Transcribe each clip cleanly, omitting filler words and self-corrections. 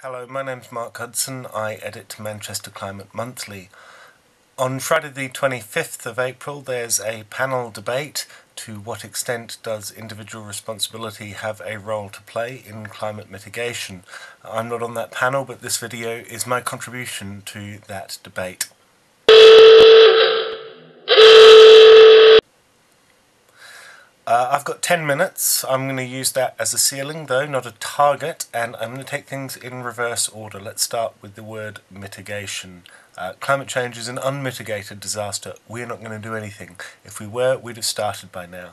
Hello, my name's Mark Hudson. I edit Manchester Climate Monthly. On Friday the 25th of April there's a panel debate: to what extent does individual responsibility have a role to play in climate mitigation? I'm not on that panel, but this video is my contribution to that debate. I've got 10 minutes. I'm going to use that as a ceiling though, not a target, and I'm going to take things in reverse order. Let's start with the word mitigation. Climate change is an unmitigated disaster. We're not going to do anything. If we were, we'd have started by now.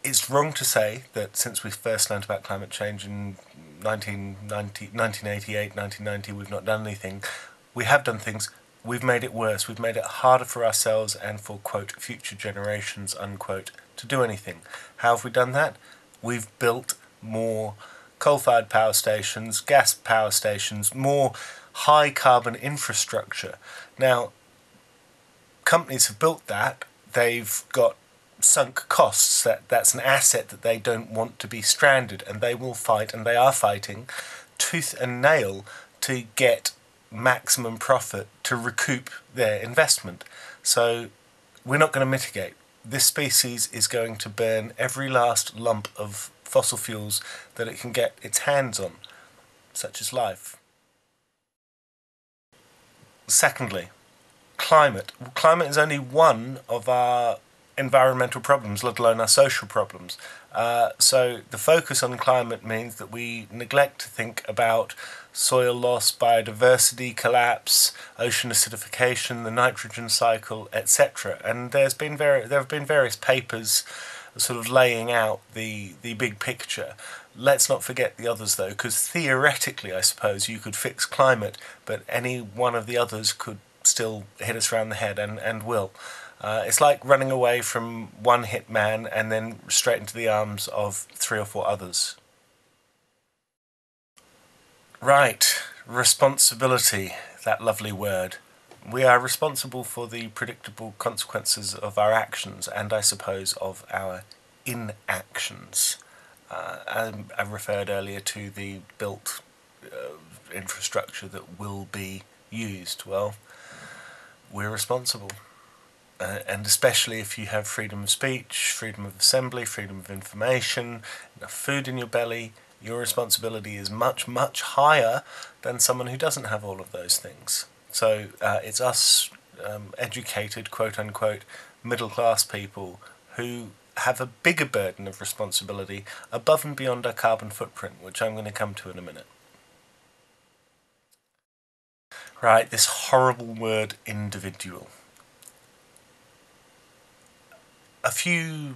It's wrong to say that since we first learned about climate change in 1988, 1990, we've not done anything. We have done things. We've made it worse. We've made it harder for ourselves and for, quote, future generations, unquote, to do anything. How have we done that? We've built more coal-fired power stations, gas power stations, more high-carbon infrastructure. Now, companies have built that. They've got sunk costs. That's an asset that they don't want to be stranded, and they will fight, and they are fighting, tooth and nail to get maximum profit to recoup their investment. So we're not going to mitigate. This species is going to burn every last lump of fossil fuels that it can get its hands on, such as life. Secondly, climate. Climate is only one of our environmental problems, let alone our social problems. So the focus on climate means that we neglect to think about soil loss, biodiversity collapse, ocean acidification, the nitrogen cycle, etc. And there have been various papers sort of laying out the big picture. Let's not forget the others though, because theoretically I suppose you could fix climate, but any one of the others could still hit us around the head and will. It's like running away from one hit man and then straight into the arms of 3 or 4 others. Right, responsibility, that lovely word. We are responsible for the predictable consequences of our actions and, I suppose, of our inactions. I referred earlier to the built infrastructure that will be used. Well, we're responsible. And especially if you have freedom of speech, freedom of assembly, freedom of information, enough food in your belly, your responsibility is much, much higher than someone who doesn't have all of those things. So it's us educated, quote-unquote, middle-class people who have a bigger burden of responsibility above and beyond our carbon footprint, which I'm going to come to in a minute. Right, this horrible word individual. A few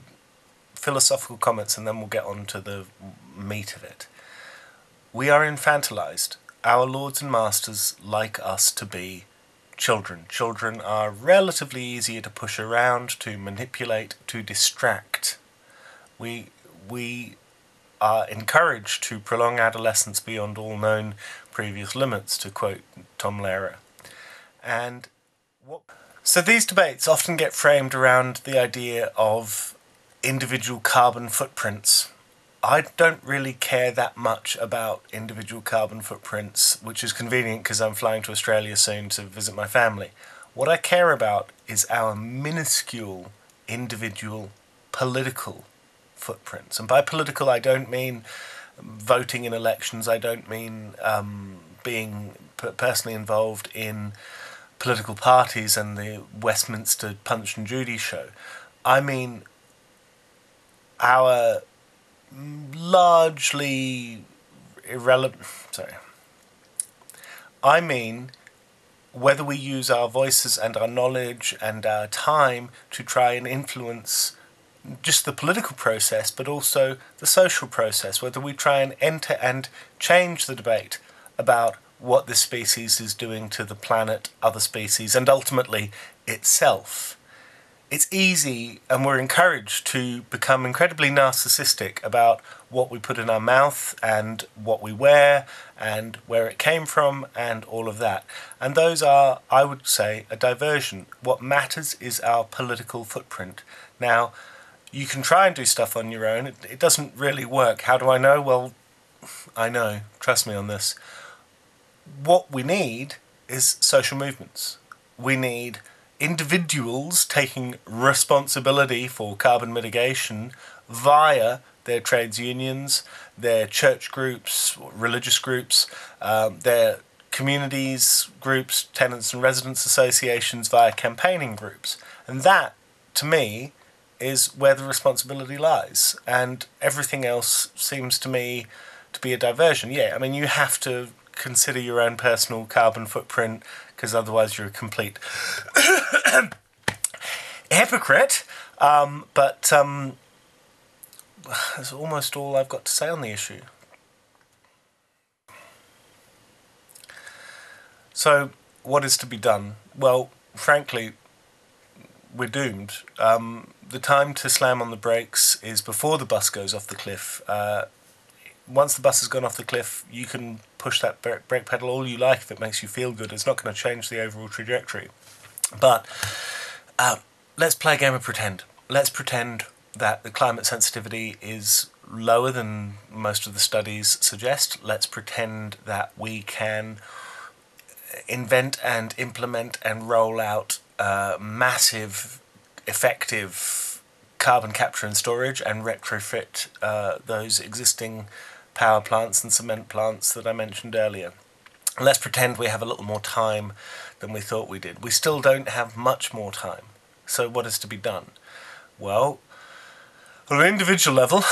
philosophical comments and then we'll get on to the meat of it. We are infantilized. Our lords and masters like us to be children. Children are relatively easier to push around, to manipulate, to distract. We are encouraged to prolong adolescence beyond all known previous limits, to quote Tom Lehrer. So these debates often get framed around the idea of individual carbon footprints. I don't really care that much about individual carbon footprints, which is convenient because I'm flying to Australia soon to visit my family. What I care about is our minuscule individual political footprints. And by political I don't mean voting in elections, I don't mean being personally involved in political parties and the Westminster Punch and Judy show. I mean our largely irrelevant... I mean whether we use our voices and our knowledge and our time to try and influence just the political process, but also the social process, whether we try and enter and change the debate about what this species is doing to the planet, other species, and ultimately itself. It's easy, and we're encouraged to become incredibly narcissistic about what we put in our mouth and what we wear and where it came from and all of that. And those are, I would say, a diversion. What matters is our political footprint. Now, you can try and do stuff on your own. It doesn't really work. How do I know? Well, I know. Trust me on this. what we need is social movements. We need individuals taking responsibility for carbon mitigation via their trades unions, their church groups, religious groups, their communities groups, tenants and residents associations via campaigning groups. And that, to me, is where the responsibility lies. And everything else seems to me to be a diversion. Yeah, I mean, you have to consider your own personal carbon footprint, because otherwise you're a complete hypocrite. But that's almost all I've got to say on the issue. So, what is to be done? Well, frankly, we're doomed. The time to slam on the brakes is before the bus goes off the cliff. Once the bus has gone off the cliff, you can push that brake pedal all you like if it makes you feel good. It's not going to change the overall trajectory. But let's play a game of pretend. Let's pretend that the climate sensitivity is lower than most of the studies suggest. Let's pretend that we can invent and implement and roll out massive, effective carbon capture and storage and retrofit those existing power plants and cement plants that I mentioned earlier. And let's pretend we have a little more time than we thought we did. We still don't have much more time. So what is to be done? Well, on an individual level,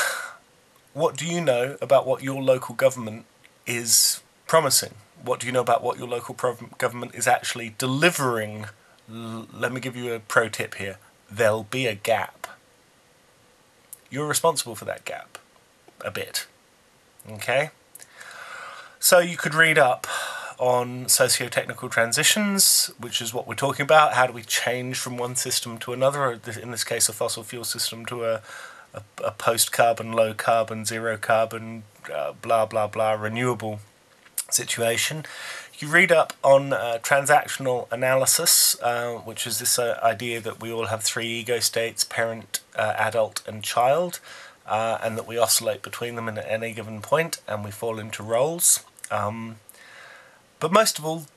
what do you know about what your local government is promising? What do you know about what your local government is actually delivering? Let me give you a pro tip here. There'll be a gap. You're responsible for that gap. A bit. Okay? So you could read up on socio-technical transitions, which is what we're talking about. How do we change from one system to another, or in this case a fossil fuel system to a post-carbon, low-carbon, zero-carbon, blah, blah, blah, renewable situation. You read up on transactional analysis, which is this idea that we all have three ego states, parent, adult and child, and that we oscillate between them at any given point and we fall into roles. But most of all,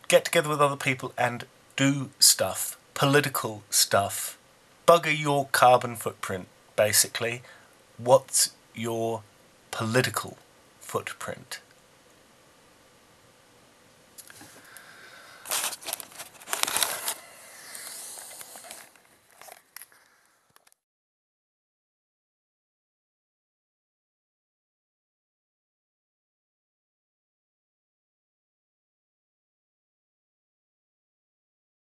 get together with other people and do stuff, political stuff. Bugger your carbon footprint, basically. What's your political footprint?